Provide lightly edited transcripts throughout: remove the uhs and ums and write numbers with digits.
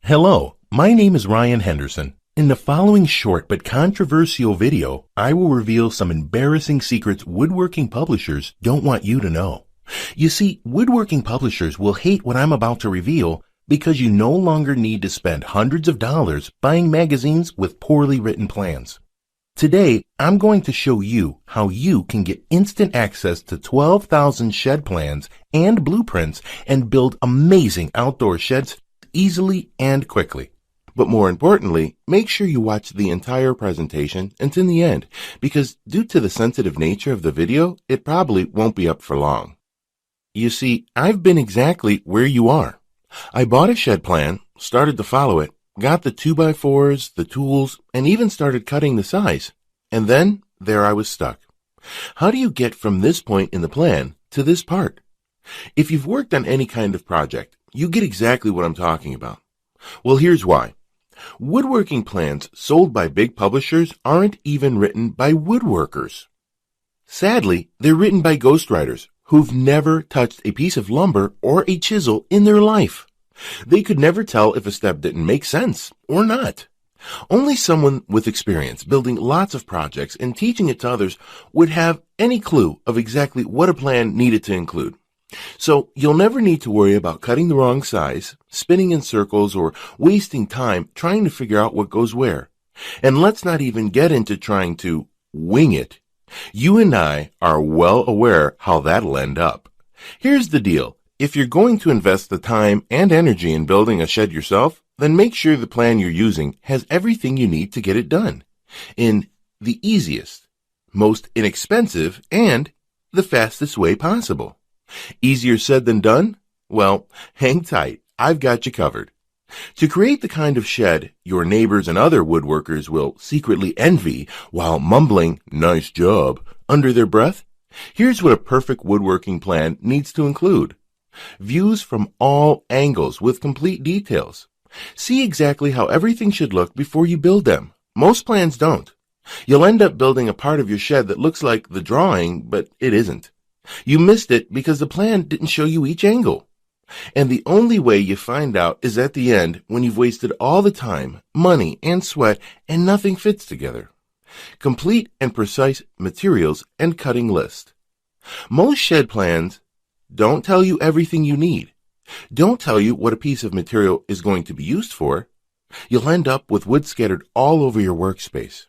Hello, my name is Ryan Henderson. In the following short but controversial video, I will reveal some embarrassing secrets woodworking publishers don't want you to know. You see, woodworking publishers will hate what I'm about to reveal because you no longer need to spend hundreds of dollars buying magazines with poorly written plans. Today, I'm going to show you how you can get instant access to 12,000 shed plans and blueprints and build amazing outdoor sheds easily and quickly. But more importantly, make sure you watch the entire presentation until the end, because due to the sensitive nature of the video, it probably won't be up for long. You see, I've been exactly where you are. I bought a shed plan, started to follow it, got the 2x4s, the tools, and even started cutting the size. And then, there I was stuck. How do you get from this point in the plan to this part? If you've worked on any kind of project, you get exactly what I'm talking about. Well, here's why. Woodworking plans sold by big publishers aren't even written by woodworkers. Sadly, they're written by ghostwriters who've never touched a piece of lumber or a chisel in their life. They could never tell if a step didn't make sense or not. Only someone with experience building lots of projects and teaching it to others would have any clue of exactly what a plan needed to include. So you'll never need to worry about cutting the wrong size, spinning in circles, or wasting time trying to figure out what goes where. And let's not even get into trying to wing it. You and I are well aware how that'll end up. Here's the deal. If you're going to invest the time and energy in building a shed yourself, then make sure the plan you're using has everything you need to get it done in the easiest, most inexpensive, and the fastest way possible. Easier said than done? Well, hang tight. I've got you covered. To create the kind of shed your neighbors and other woodworkers will secretly envy while mumbling, "Nice job," under their breath, here's what a perfect woodworking plan needs to include. Views from all angles with complete details. See exactly how everything should look before you build them. Most plans don't. You'll end up building a part of your shed that looks like the drawing, but it isn't. You missed it because the plan didn't show you each angle. And the only way you find out is at the end, when you've wasted all the time, money, and sweat, and nothing fits together. Complete and precise materials and cutting list. Most shed plans don't tell you everything you need. Don't tell you what a piece of material is going to be used for. You'll end up with wood scattered all over your workspace.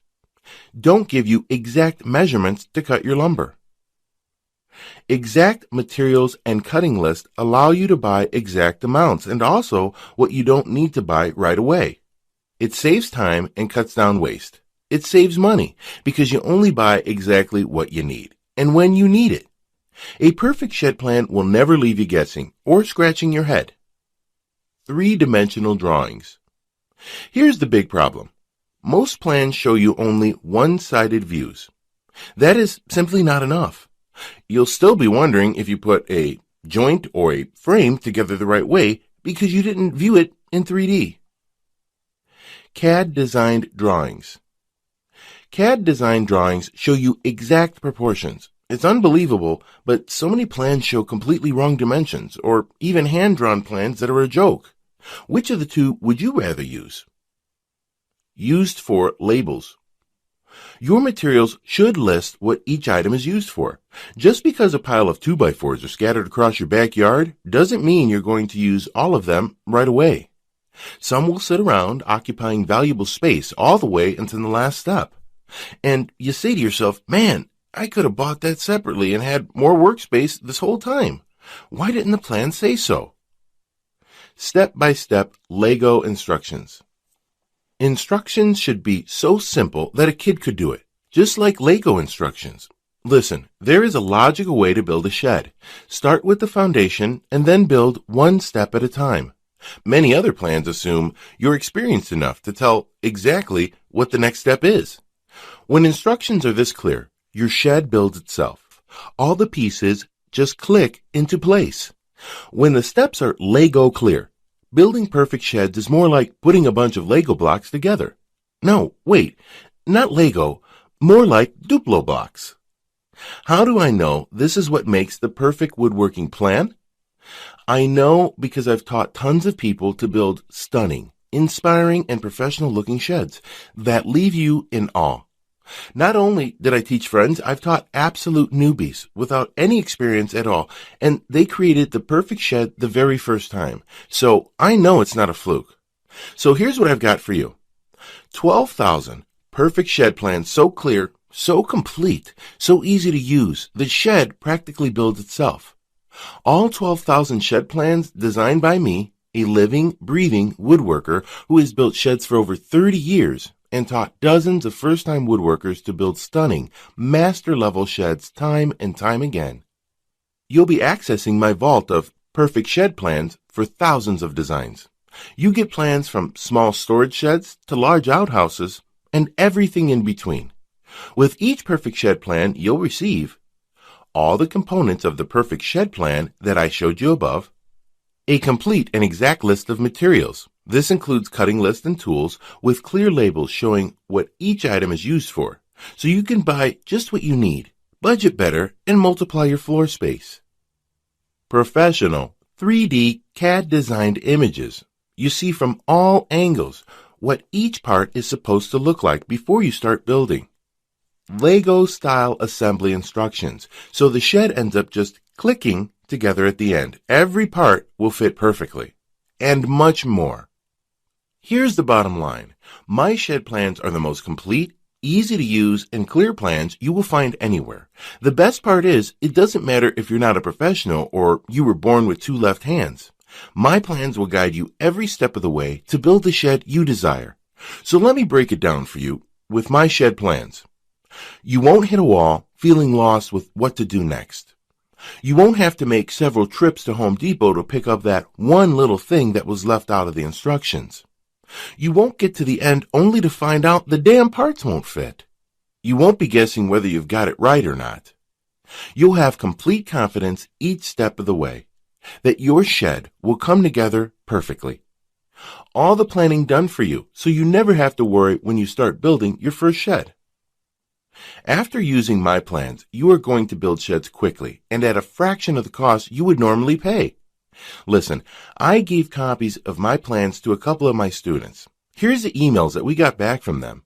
Don't give you exact measurements to cut your lumber. Exact materials and cutting list allow you to buy exact amounts and also what you don't need to buy right away. It saves time and cuts down waste. It saves money because you only buy exactly what you need and when you need it. A perfect shed plan will never leave you guessing or scratching your head. 3-dimensional drawings. Here's the big problem. Most plans show you only one-sided views. That is simply not enough. You'll still be wondering if you put a joint or a frame together the right way because you didn't view it in 3D. CAD-designed drawings. CAD-designed drawings show you exact proportions. It's unbelievable, but so many plans show completely wrong dimensions, or even hand-drawn plans that are a joke. Which of the two would you rather use? Used for labels. Your materials should list what each item is used for. Just because a pile of 2x4s are scattered across your backyard doesn't mean you're going to use all of them right away. Some will sit around occupying valuable space all the way until the last step. And you say to yourself, man, I could have bought that separately and had more workspace this whole time. Why didn't the plan say so? Step-by-step Lego instructions. Instructions should be so simple that a kid could do it, just like Lego instructions. Listen, there is a logical way to build a shed. Start with the foundation and then build one step at a time. Many other plans assume you're experienced enough to tell exactly what the next step is. When instructions are this clear, your shed builds itself. All the pieces just click into place. When the steps are Lego clear, building perfect sheds is more like putting a bunch of Lego blocks together. No, wait, not Lego, more like Duplo blocks. How do I know this is what makes the perfect woodworking plan? I know because I've taught tons of people to build stunning, inspiring, and professional-looking sheds that leave you in awe. Not only did I teach friends, I've taught absolute newbies without any experience at all, and they created the perfect shed the very first time. So I know it's not a fluke. So here's what I've got for you. 12,000 perfect shed plans, so clear, so complete, so easy to use, the shed practically builds itself. All 12,000 shed plans designed by me, a living, breathing woodworker who has built sheds for over 30 years and taught dozens of first-time woodworkers to build stunning, master-level sheds time and time again. You'll be accessing my vault of perfect shed plans for thousands of designs. You get plans from small storage sheds to large outhouses and everything in between. With each perfect shed plan, you'll receive all the components of the perfect shed plan that I showed you above, a complete and exact list of materials. This includes cutting lists and tools with clear labels showing what each item is used for, so you can buy just what you need, budget better, and multiply your floor space. Professional 3D CAD-designed images. You see from all angles what each part is supposed to look like before you start building. Lego-style assembly instructions, so the shed ends up just clicking together at the end. Every part will fit perfectly, and much more. Here's the bottom line. My shed plans are the most complete, easy to use, and clear plans you will find anywhere. The best part is, it doesn't matter if you're not a professional or you were born with two left hands. My plans will guide you every step of the way to build the shed you desire. So let me break it down for you with my shed plans. You won't hit a wall feeling lost with what to do next. You won't have to make several trips to Home Depot to pick up that one little thing that was left out of the instructions. You won't get to the end only to find out the damn parts won't fit. You won't be guessing whether you've got it right or not. You'll have complete confidence each step of the way that your shed will come together perfectly. All the planning done for you, so you never have to worry when you start building your first shed. After using my plans, you are going to build sheds quickly and at a fraction of the cost you would normally pay. Listen, I gave copies of my plans to a couple of my students. Here's the emails that we got back from them.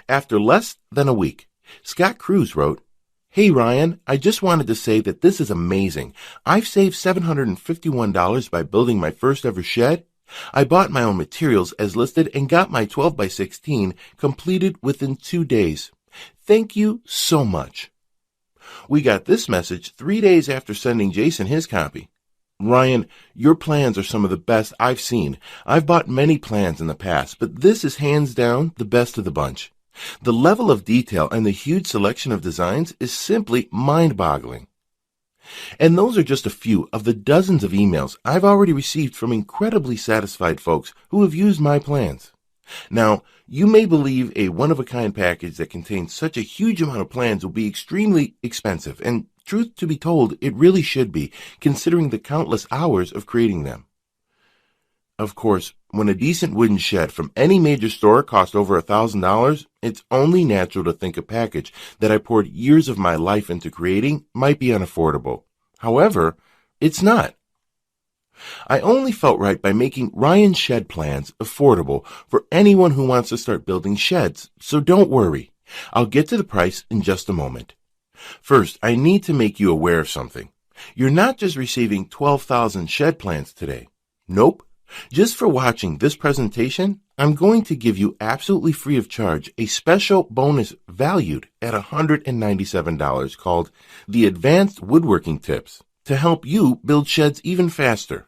After less than a week, Scott Cruz wrote, "Hey Ryan, I just wanted to say that this is amazing. I've saved $751 by building my first ever shed. I bought my own materials as listed and got my 12 by 16 completed within 2 days. Thank you so much." We got this message 3 days after sending Jason his copy. "Ryan, your plans are some of the best I've seen. I've bought many plans in the past, but this is hands down the best of the bunch. The level of detail and the huge selection of designs is simply mind-boggling." And those are just a few of the dozens of emails I've already received from incredibly satisfied folks who have used my plans. Now, you may believe a one-of-a-kind package that contains such a huge amount of plans will be extremely expensive, and truth to be told, it really should be, considering the countless hours of creating them. Of course, when a decent wooden shed from any major store costs over $1,000, it's only natural to think a package that I poured years of my life into creating might be unaffordable. However, it's not. I only felt right by making Ryan's shed plans affordable for anyone who wants to start building sheds, so don't worry. I'll get to the price in just a moment. First, I need to make you aware of something. You're not just receiving 12,000 shed plans today. Nope. Just for watching this presentation, I'm going to give you absolutely free of charge a special bonus valued at $197 called the Advanced Woodworking Tips to help you build sheds even faster.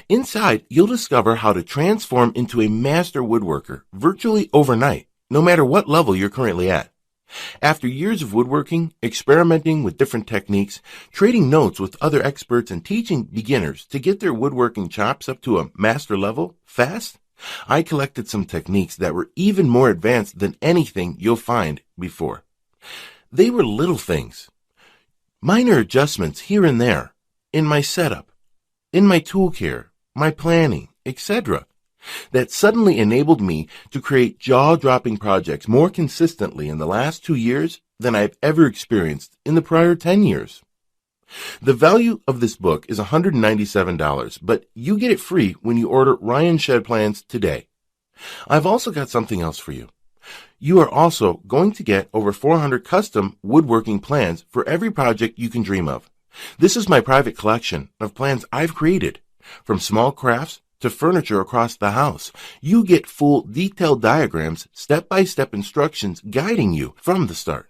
Inside, you'll discover how to transform into a master woodworker virtually overnight, no matter what level you're currently at. After years of woodworking, experimenting with different techniques, trading notes with other experts, and teaching beginners to get their woodworking chops up to a master level fast, I collected some techniques that were even more advanced than anything you'll find before. They were little things, minor adjustments here and there, in my setup, in my tool care, my planning, etc., that suddenly enabled me to create jaw-dropping projects more consistently in the last 2 years than I've ever experienced in the prior 10 years. The value of this book is $197, but you get it free when you order Ryan Shed Plans today. I've also got something else for you. You are also going to get over 400 custom woodworking plans for every project you can dream of. This is my private collection of plans I've created. From small crafts to furniture across the house, you get full detailed diagrams, step-by-step instructions guiding you from the start.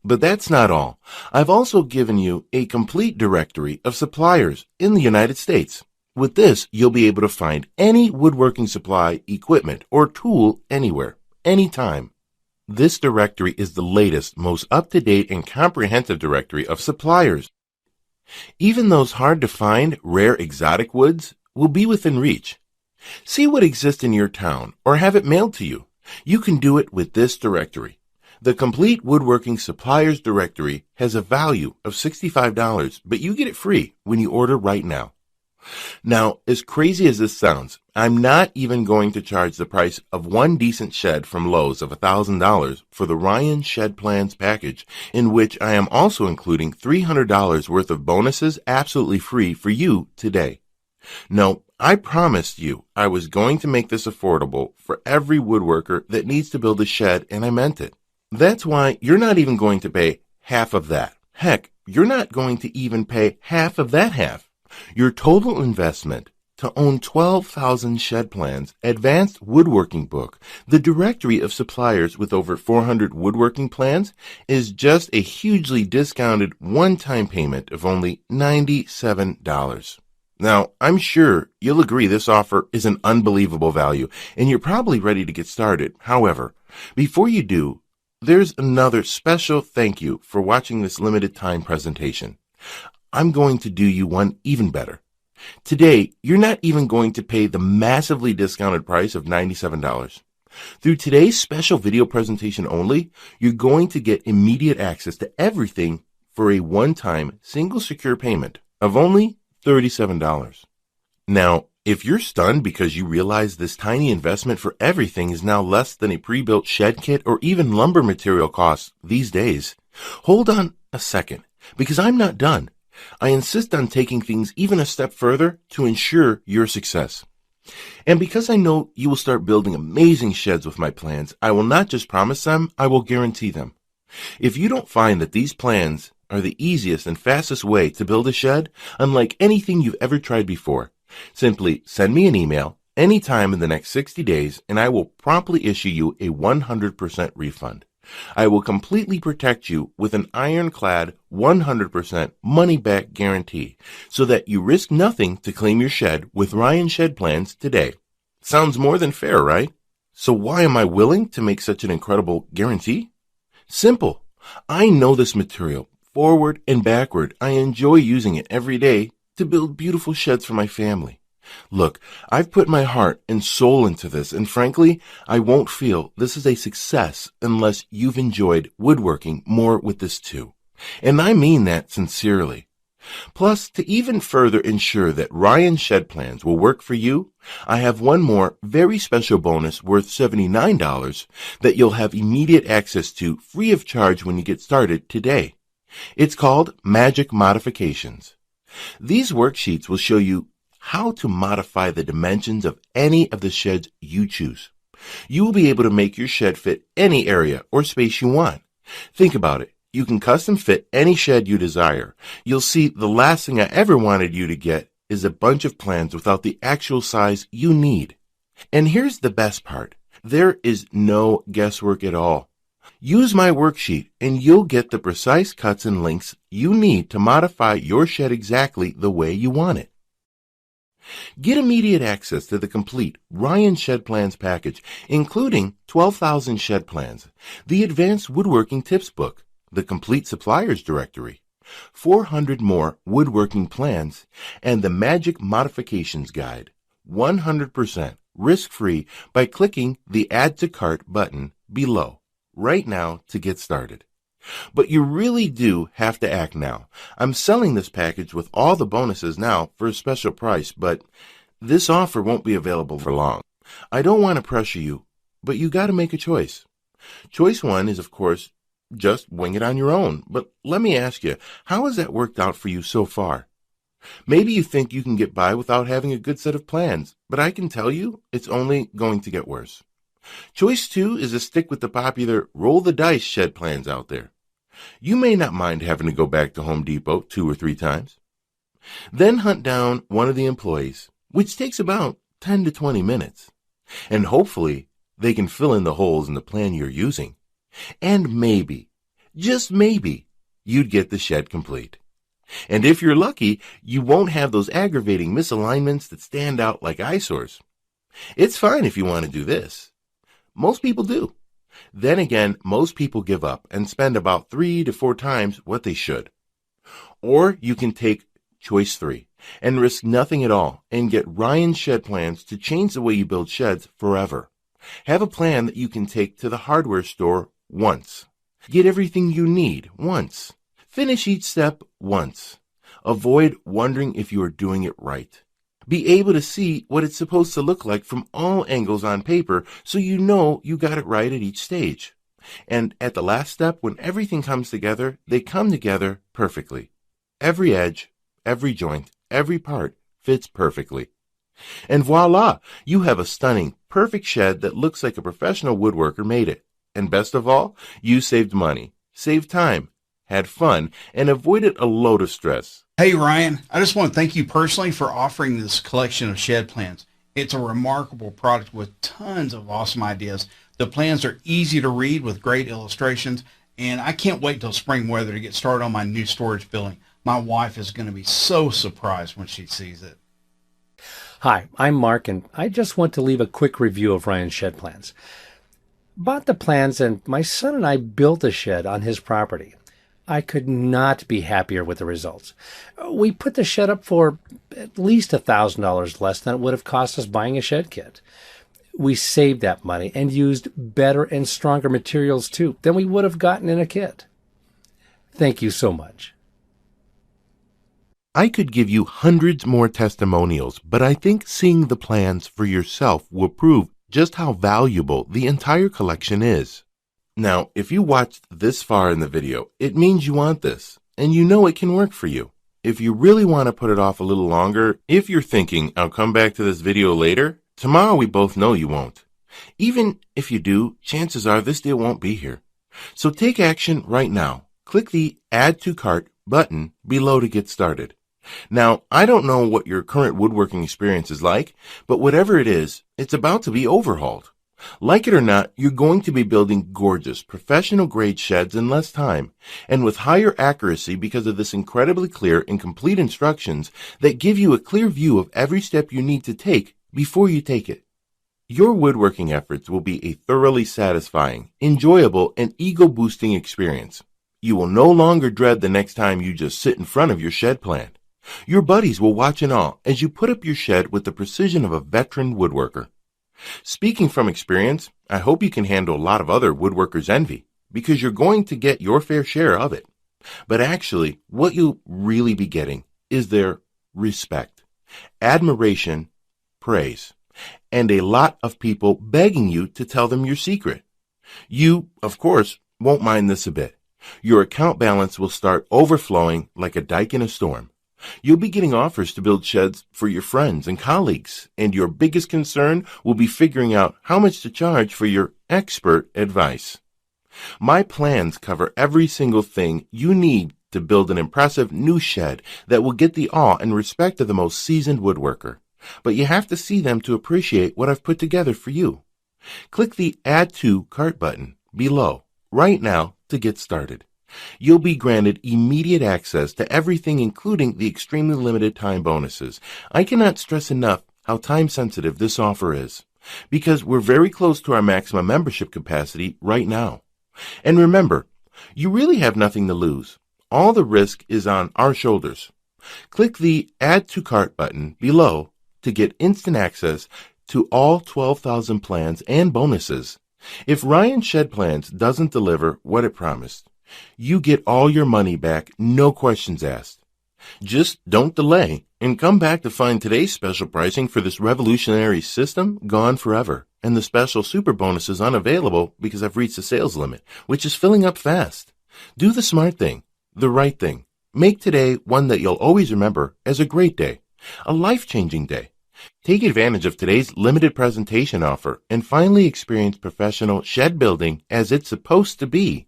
But that's not all. I've also given you a complete directory of suppliers in the United States. With this, you'll be able to find any woodworking supply, equipment, or tool anywhere, anytime. This directory is the latest, most up-to-date, and comprehensive directory of suppliers. Even those hard-to-find, rare exotic woods will be within reach. See what exists in your town or have it mailed to you. You can do it with this directory. The Complete Woodworking Suppliers Directory has a value of $65, but you get it free when you order right now. Now, as crazy as this sounds, I'm not even going to charge the price of one decent shed from Lowe's of $1,000 for the Ryan Shed Plans package, in which I am also including $300 worth of bonuses absolutely free for you today. No, I promised you I was going to make this affordable for every woodworker that needs to build a shed, and I meant it. That's why you're not even going to pay half of that. Heck, you're not going to even pay half of that half. Your total investment to own 12,000 shed plans, advanced woodworking book, the directory of suppliers with over 400 woodworking plans, is just a hugely discounted one-time payment of only $97. Now, I'm sure you'll agree this offer is an unbelievable value, and you're probably ready to get started. However, before you do, there's another special thank you for watching this limited time presentation. I'm going to do you one even better. Today, you're not even going to pay the massively discounted price of $97. Through today's special video presentation only, you're going to get immediate access to everything for a one-time single secure payment of only $37. Now, if you're stunned because you realize this tiny investment for everything is now less than a pre-built shed kit or even lumber material costs these days, hold on a second, because I'm not done. I insist on taking things even a step further to ensure your success. And because I know you will start building amazing sheds with my plans, I will not just promise them, I will guarantee them. If you don't find that these plans are the easiest and fastest way to build a shed, unlike anything you've ever tried before, simply send me an email anytime in the next 60 days and I will promptly issue you a 100% refund. I will completely protect you with an ironclad 100% money-back guarantee so that you risk nothing to claim your shed with Ryan Shed Plans today. Sounds more than fair, right? So why am I willing to make such an incredible guarantee? Simple. I know this material forward and backward. I enjoy using it every day to build beautiful sheds for my family. Look, I've put my heart and soul into this, and frankly, I won't feel this is a success unless you've enjoyed woodworking more with this too. And I mean that sincerely. Plus, to even further ensure that Ryan Shed Plans will work for you, I have one more very special bonus worth $79 that you'll have immediate access to free of charge when you get started today. It's called Magic Modifications. These worksheets will show you how to modify the dimensions of any of the sheds you choose. You will be able to make your shed fit any area or space you want. Think about it. You can custom fit any shed you desire. You'll see the last thing I ever wanted you to get is a bunch of plans without the actual size you need. And here's the best part. There is no guesswork at all. Use my worksheet and you'll get the precise cuts and lengths you need to modify your shed exactly the way you want it. Get immediate access to the complete Ryan Shed Plans package, including 12,000 shed plans, the Advanced Woodworking Tips book, the Complete Suppliers Directory, 400 more woodworking plans, and the Magic Modifications Guide, 100% risk-free by clicking the Add to Cart button below right now to get started. But you really do have to act now. I'm selling this package with all the bonuses now for a special price, but this offer won't be available for long. I don't want to pressure you, but you got to make a choice. Choice one is, of course, just wing it on your own. But let me ask you, how has that worked out for you so far? Maybe you think you can get by without having a good set of plans, but I can tell you it's only going to get worse. Choice 2 is to stick with the popular roll the dice shed plans out there. You may not mind having to go back to Home Depot 2 or 3 times. Then hunt down one of the employees, which takes about 10 to 20 minutes. And hopefully they can fill in the holes in the plan you're using. And maybe, just maybe, you'd get the shed complete. And if you're lucky, you won't have those aggravating misalignments that stand out like eyesores. It's fine if you want to do this. Most people do. Then again, most people give up and spend about 3 to 4 times what they should. Or you can take choice 3 and risk nothing at all and get Ryan's shed plans to change the way you build sheds forever. Have a plan that you can take to the hardware store once. Get everything you need once. Finish each step once. Avoid wondering if you are doing it right. Be able to see what it's supposed to look like from all angles on paper so you know you got it right at each stage. And at the last step, when everything comes together, they come together perfectly. Every edge, every joint, every part fits perfectly. And voila, you have a stunning, perfect shed that looks like a professional woodworker made it. And best of all, you saved money, saved time, had fun, and avoided a load of stress. Hey Ryan, I just want to thank you personally for offering this collection of shed plans. It's a remarkable product with tons of awesome ideas. The plans are easy to read with great illustrations, and I can't wait till spring weather to get started on my new storage building. My wife is going to be so surprised when she sees it. Hi, I'm Mark, and I just want to leave a quick review of Ryan's shed plans. Bought the plans, and my son and I built a shed on his property. I could not be happier with the results. We put the shed up for at least $1,000 less than it would have cost us buying a shed kit. We saved that money and used better and stronger materials too than we would have gotten in a kit. Thank you so much. I could give you hundreds more testimonials, but I think seeing the plans for yourself will prove just how valuable the entire collection is. Now, if you watched this far in the video, it means you want this, and you know it can work for you. If you really want to put it off a little longer, if you're thinking, I'll come back to this video later, tomorrow we both know you won't. Even if you do, chances are this deal won't be here. So take action right now. Click the Add to Cart button below to get started. Now, I don't know what your current woodworking experience is like, but whatever it is, it's about to be overhauled. Like it or not, you're going to be building gorgeous, professional-grade sheds in less time, and with higher accuracy because of this incredibly clear and complete instructions that give you a clear view of every step you need to take before you take it. Your woodworking efforts will be a thoroughly satisfying, enjoyable, and ego-boosting experience. You will no longer dread the next time you just sit in front of your shed plan. Your buddies will watch in awe as you put up your shed with the precision of a veteran woodworker. Speaking from experience, I hope you can handle a lot of other woodworkers' envy, because you're going to get your fair share of it. But actually, what you'll really be getting is their respect, admiration, praise, and a lot of people begging you to tell them your secret. You, of course, won't mind this a bit. Your account balance will start overflowing like a dike in a storm. You'll be getting offers to build sheds for your friends and colleagues, and your biggest concern will be figuring out how much to charge for your expert advice. My plans cover every single thing you need to build an impressive new shed that will get the awe and respect of the most seasoned woodworker. But you have to see them to appreciate what I've put together for you. Click the Add to Cart button below right now to get started. You'll be granted immediate access to everything, including the extremely limited time bonuses. I cannot stress enough how time-sensitive this offer is, because we're very close to our maximum membership capacity right now. And remember, you really have nothing to lose. All the risk is on our shoulders. Click the Add to Cart button below to get instant access to all 12,000 plans and bonuses. If Ryan Shed Plans doesn't deliver what it promised, you get all your money back, no questions asked. Just don't delay and come back to find today's special pricing for this revolutionary system gone forever. and the special super bonus is unavailable because I've reached the sales limit, which is filling up fast. Do the smart thing, the right thing. Make today one that you'll always remember as a great day, a life-changing day. Take advantage of today's limited presentation offer and finally experience professional shed building as it's supposed to be.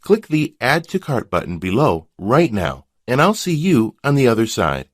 Click the Add to Cart button below right now, and I'll see you on the other side.